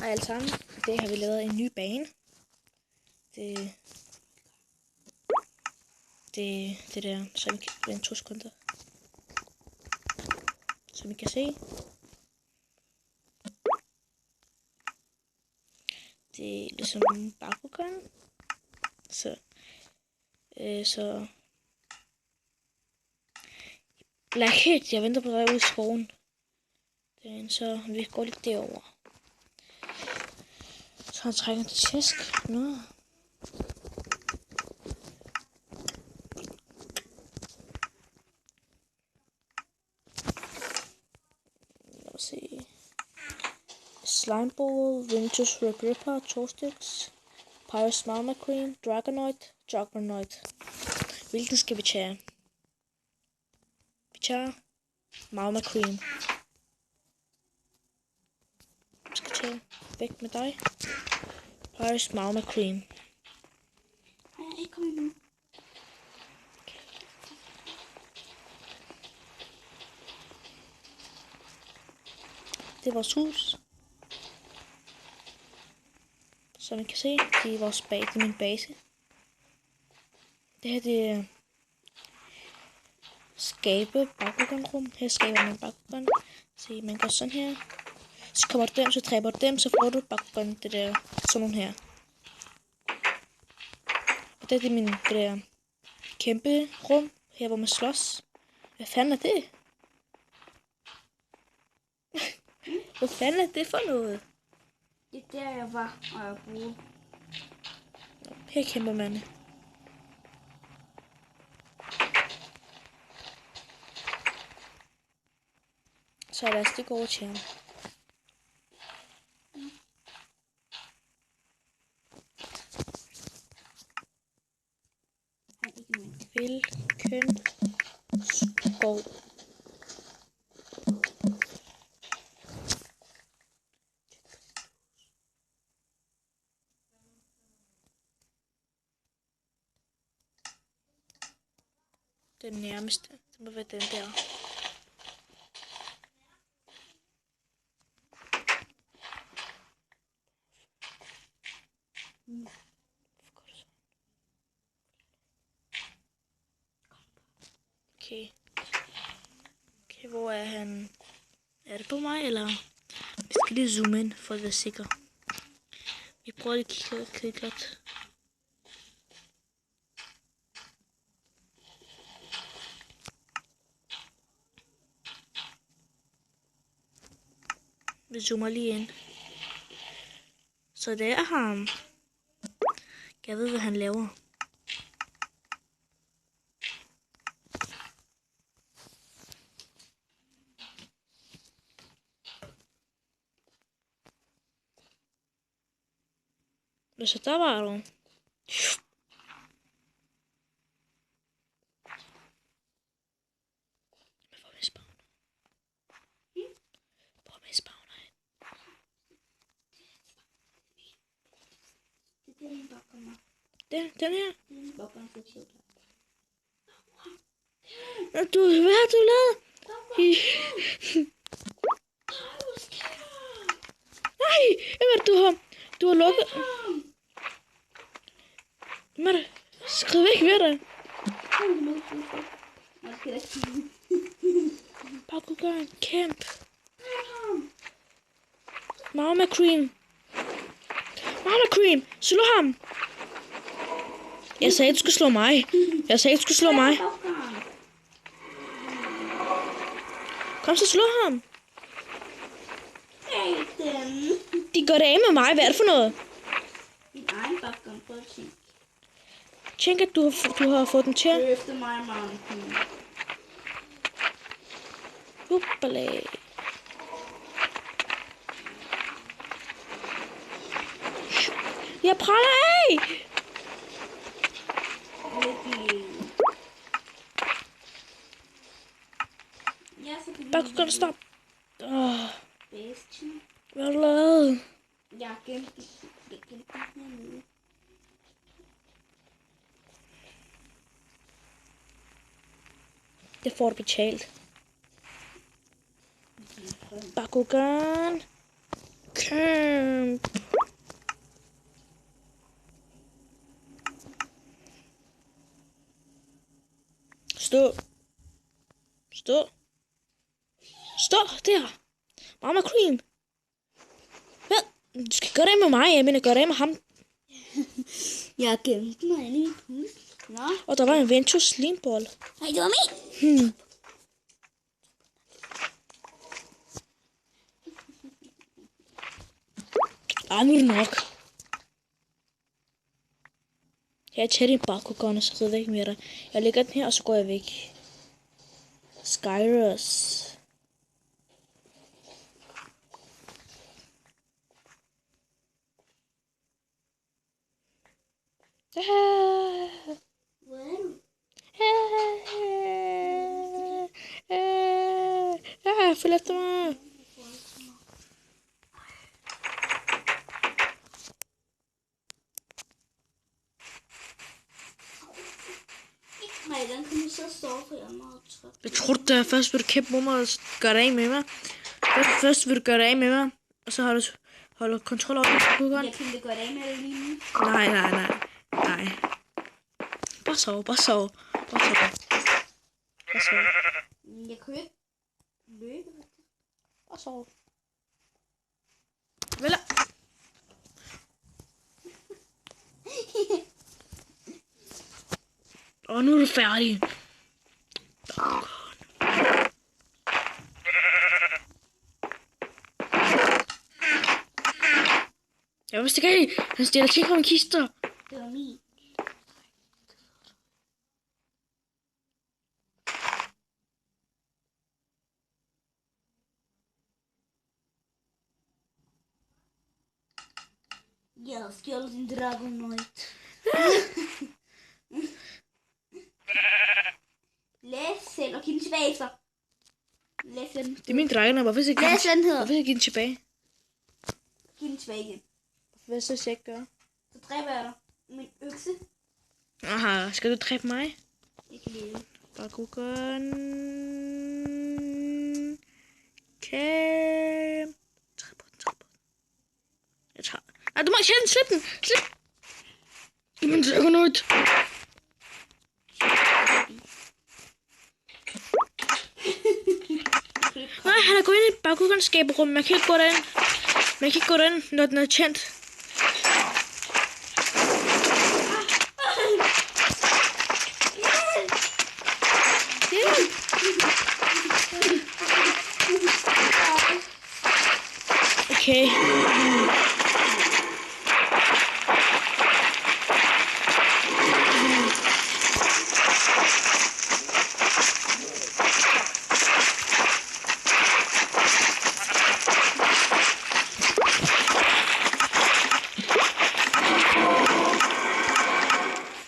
Hej alle sammen. I dag har vi lavet en ny bane. Det der, som I kan, 2 sekunder. Som I kan se. Det er ligesom Bakugan. Så Blackhead, jeg venter på dig ude i skoven. Så vi går lidt derover. Så han trænger til tæsk nu. Lad os se. Slimeball, Ventus Red Ripper, Toastix, Pyrus Mama Cream, Dragonoid, Juggernoid. Hvilken skal vi tage? Vi tager Mama Cream. Vi skal tage væk med dig. Pyrus Mama Cream. Nej, kom nu. Det er vores hus. Som I kan se, det er vores base, det er min base. Det her det er skabe Bakugan-rum. Her skaber man Bakugan. Se, man gør sådan her. Så kommer du dem, så træber du dem, så får du Bakugan, det der, sådan nogle her. Og det er min, det der kæmpe rum, her hvor man slås. Hvad fanden er det? Hvad fanden er det for noget? Det er der, jeg var, og jeg boede. Her kæmper man. Så lad os det gå over til ham. Hvilken skov? Den nærmeste. Det må være den der. Okay. Okay, hvor er han? Er det på mig, eller? Vi skal lige zoome ind, for at være sikre. Vi prøver lige at kigge godt. Vi zoomer lige ind. Så det er ham. Jeg ved, hvad han laver. Så der var du. Hvor er spawner? Hvor er spawner? Det er den bakker. Den her? Den bakker for sjovt. Hvad har du lavet? Nej, hvad er det, du har lukket? Hvad er det? Skrid væk ved dig. Bakugan, kæmp. Mama Cream. Mama Cream, slå ham. Jeg sagde, du skulle slå mig. Kom så, slå ham. De går det af med mig. Hvad er det for noget? Din egen bakker, prøv at tænke. Tænk, at du har fået den til. Det er efter mig og Mama. Uppala. Jeg praller af! Bakugan, stop. Hvad har du lavet? Jeg har gemt den hernede. Det får du betalt. Bakugan. Camp. Stå. Stå. Stå der. Mama Cream. Hvad? Du skal gøre det med mig. Jeg mener, gøre det med ham. Jeg gemte mig inde i et hus. Nå. Og der var en Ventus slimball. Nej, det var min. Nu er det nok. Jeg tager din Bakugan, og så rider jeg ikke mere der. Jeg lægger den her, og så går jeg væk. Skyrus. Hvor er du? Følg efter mig. Nej, den kan du så sove, for jeg er meget træt. Jeg tror, at først vil du kæmpe mod mig og gøre det af med mig. Først vil du gøre det af med mig, og så har du kontrol over Bakugan. Jeg kan gøre det af med det lige nu. Nej. Bare sov. Jeg kan jo ikke løbe. Bare sov. Vel. Og nu er du færdig. Jeg vidste ikke, han stjæler ting fra min kister. Det var min. Jeg har stjålet din Dragonite. Læs selv og giv den tilbage efter. Læs den. Det er min drenge, hvorfor skal jeg Læs den hedder. hvorfor skal jeg give den tilbage? Giv den tilbage igen. Hvad så skal jeg ikke gøre? Så dræber jeg dig. Min økse. Aha, skal du dræbe mig? Ikke leve. Bakugan. Camp. Træd på den. Jeg tager. Nej, du må ikke slip den. Slip. Giv mig en Dragonite. Nej, han er gået ind i Bakugan-skaberummet. Man kan ikke gå derind. Når den er tændt. Okay.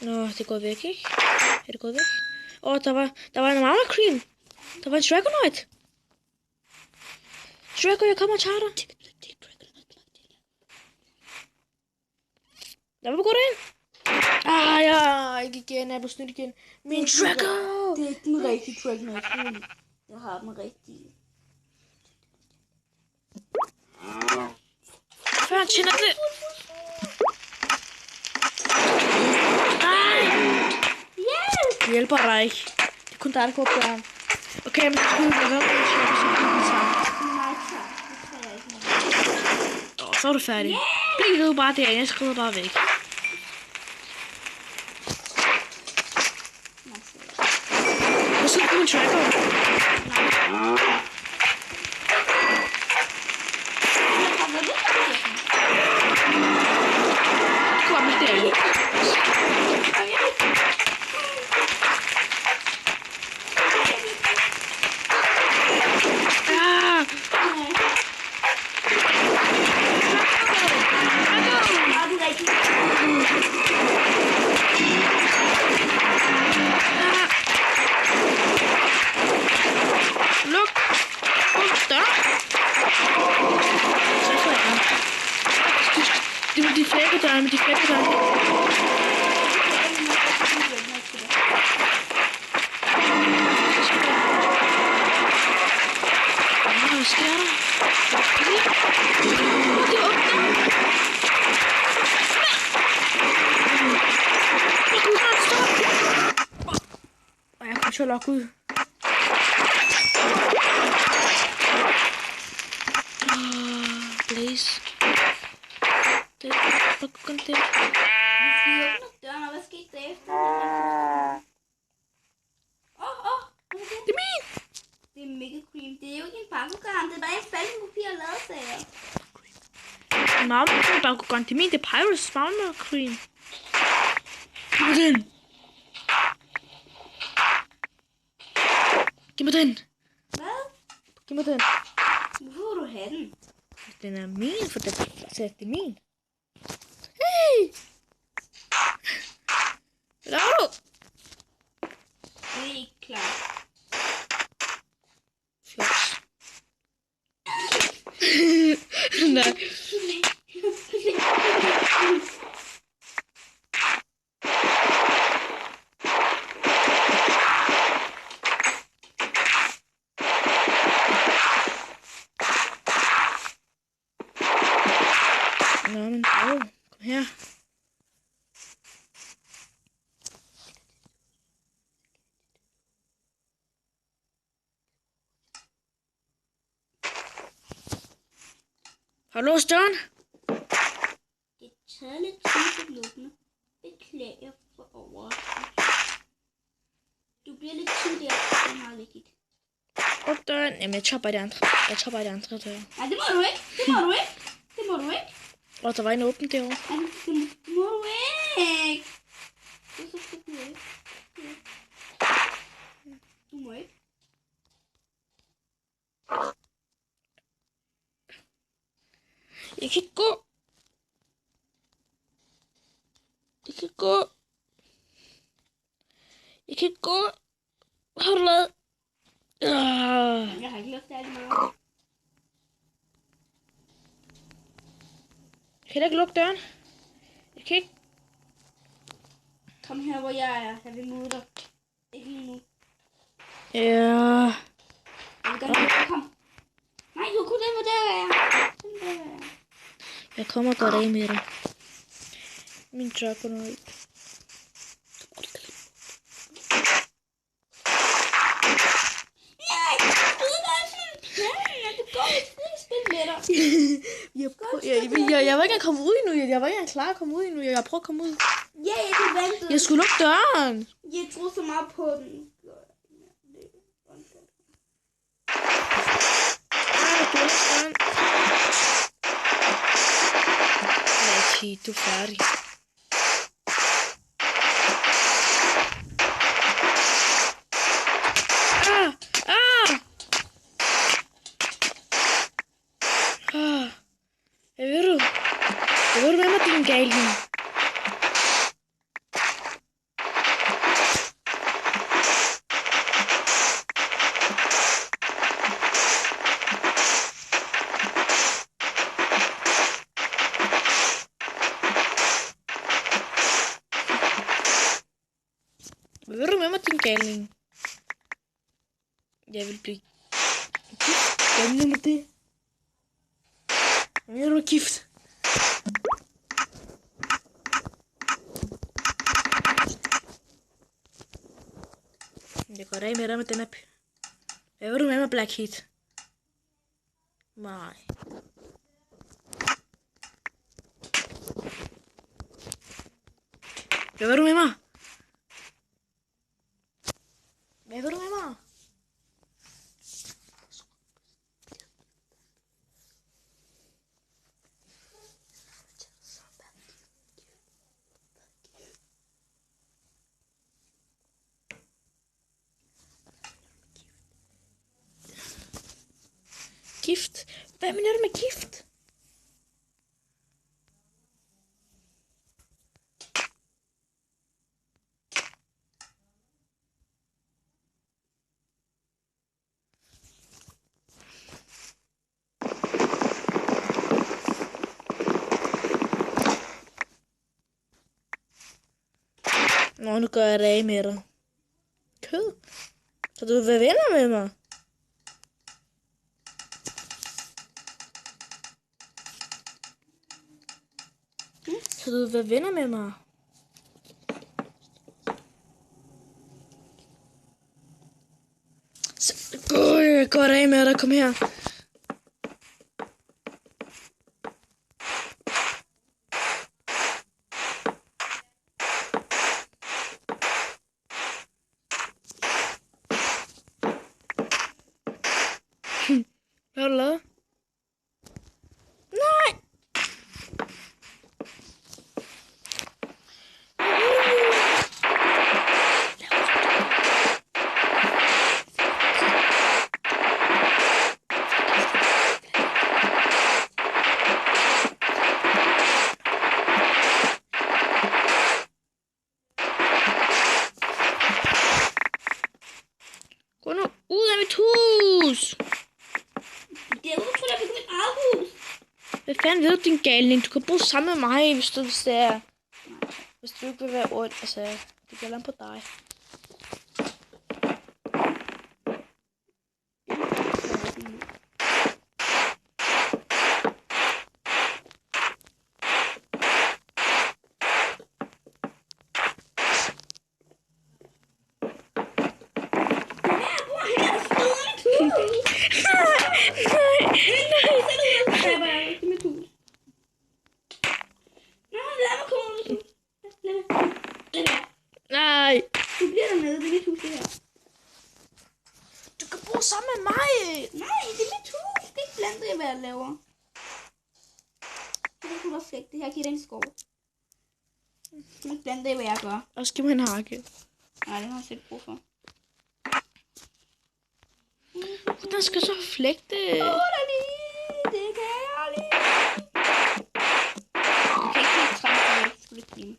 Nå, det går væk, ikke? Er det gået væk? Der var en Mama Cream. Der var en Dragonite. Drago, jeg kommer og tager dig. Jeg vil gå derind. Ikke igen. Jeg blev snydt igen. Min Drago. Det er ikke den rigtige Dragonite. Jeg har den rigtige. Før han tænder det. Nej. Det hjælper dig ikke. Det er kun dig, der går på ham. Okay, men så skal vi lade være med at slå, så kan vi sammen. Nej, tak. Det tror jeg ikke. Så er du færdig. Bliv ved bare derinde. Jeg skrider bare væk. Hvad skal du min Drago? Kom derinde. De flækker der. Hvad sker der? Det var åbent. Og jeg kommer til at logge ud. Blaze. Det er kun det. Vi åbner døren, og hvad skete der efter? Det er min! Det er mega cream. Det er jo ikke en Bakugan, det er bare en falskepapir og ladsager. Magma Bakugan. Det er min. Det er Pirates Magma Cream. Giv mig den. Giv mig den. Hvad? Giv mig den. Hvorfor vil du have den? Den er min, for det er min. Hey! Hvad laver du? Det er ikke klart. Flops. Nej. Nå, men kom her. Har du låst døren? Det tager lidt tid at lukke. Beklager for overraskelsen. Du bliver lidt tid der. Det er meget vigtigt. Åbn døren. Jamen, jeg tager bare de andre. Døre. Nej, det må du ikke. Det må du ikke. Det må du ikke. Og der var en åben derovre. Nej, det må du ikke. Det skal du ikke. Du må ikke. Jeg kan ikke gå. Jeg kan ikke gå. Jeg kan ikke gå. Hvad har du lavet? Jeg har ikke lyst til alt meget. Jeg kan ikke lukke døren. Jeg kan ikke. Kom her, hvor jeg er. Jeg vil møde dig. Ikke lige nu. Ja. Jeg vil gerne møde dig. Kom. Nej, du kunne den, hvor der er. Jeg kommer godt af med dig. Min Dragonite. Nej, du er bare sådan en plan. Det går ikke at spille med dig. Jeg var ikke engang kommet ud endnu. Jeg var ikke engang klar at komme ud endnu. Jeg prøver at komme ud. Ja, du ventede. Jeg skulle lukke døren. Jeg tror så meget på den. Du lukker døren. Nej, du er færdig. Hvad ved du med mig, din galning? Hvad ved du med mig, din galning? Jeg vil blive gift. Hvad mener du det? Hvad mener du gift? Jeg går af med dig med den her. Hvad vil du med mig, Blackheat? Nej. Hvad vil du med mig? Hvad vil du med mig? Gift? Hvad mener du med gift? Nå, nu gør jeg det af med dig. Kød? Så du vil være venner med mig? Så du vil være venner med mig? Jeg går af med dig. Kom her. Hvad har du lavet? Nej! Gå nu ud af mit hus! Det er utroligt, at vi kan mit hus. Hvad fanden ved du, din galning? Du kan bo sammen med mig, hvis det er... Hvis du ikke vil være ondt, altså... Det gælder på dig. Nej! Du bliver dernede, det er mit hus, det her. Du kan bo sammen med mig! Nej, det er mit hus. Det er ikke blandt det, hvad jeg laver. Det er ikke perfekt. Det her giver den skov. Det er ikke blandt det, hvad jeg gør. Og så giv mig en hakke. Nej, det har jeg selv brug for. Hvordan skal jeg så flægte? Det kan jeg lige. Jeg kan ikke lide træet, jeg skulle ikke lide.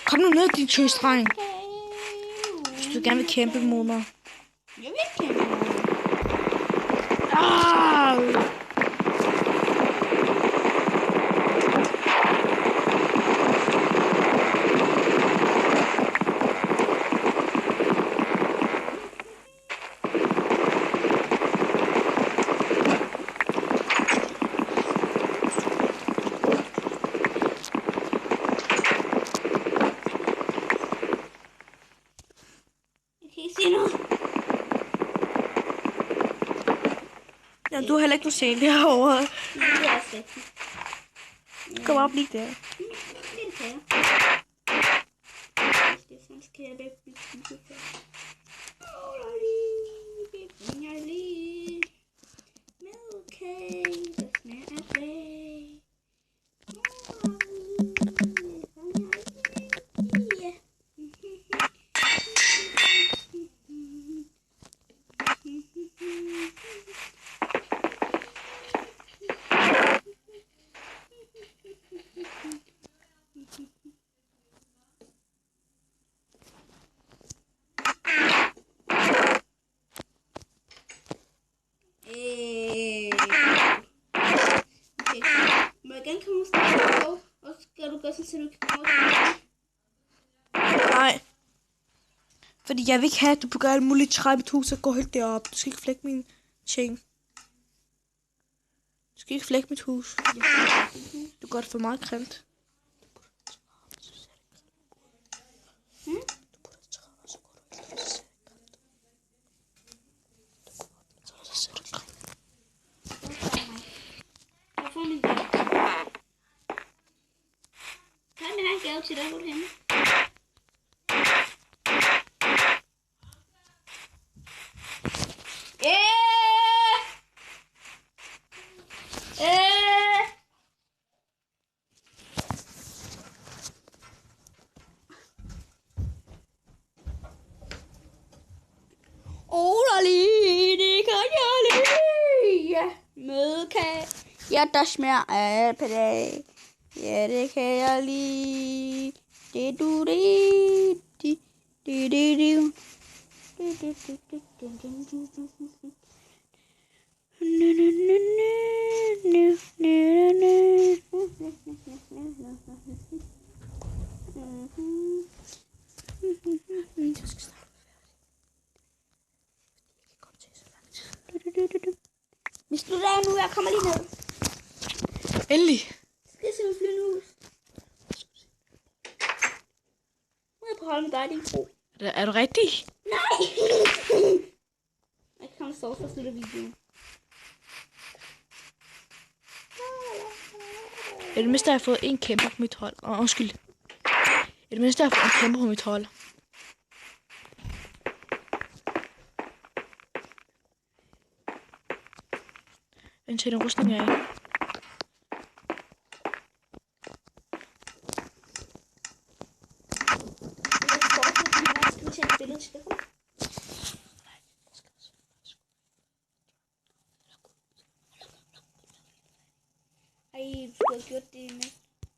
Kom nu ned, din tøsdreng. Hvis du gerne vil kæmpe mod mig. Jeg vil ikke kæmpe mod dig. Ah! Ja, du har heller ikke noget sen derovre. Det er også rigtigt. Du kan bare blive der. Det kan jeg. Det er sådan, skal jeg da blive kigget for. Okay, det smager af bag. Nej. Fordi jeg vil ikke have, at du begynder alt muligt træ i mit hus, og går helt derop. Du skal ikke flække mine ting. Du skal ikke flække mit hus. Du gør det for meget grimt. Til dig, hvor du henne? Det kan jeg lide. Mødekage. Ja, der smager af på dag. Ja, det kan jeg lide. Det du det. Det. Vi slutter af nu, jeg kommer lige ned. Endelig. Skal jeg se mit flyvende hus? Må jeg på hold med dig, din tro? Er du rigtig? Nej! Jeg kan sove for at slutte videoen. I det mindste har jeg fået en kæmper på mit hold. Undskyld. I det mindste har jeg fået en kæmper på mit hold. Indtil en rustning af. Ej, du skulle have gjort det.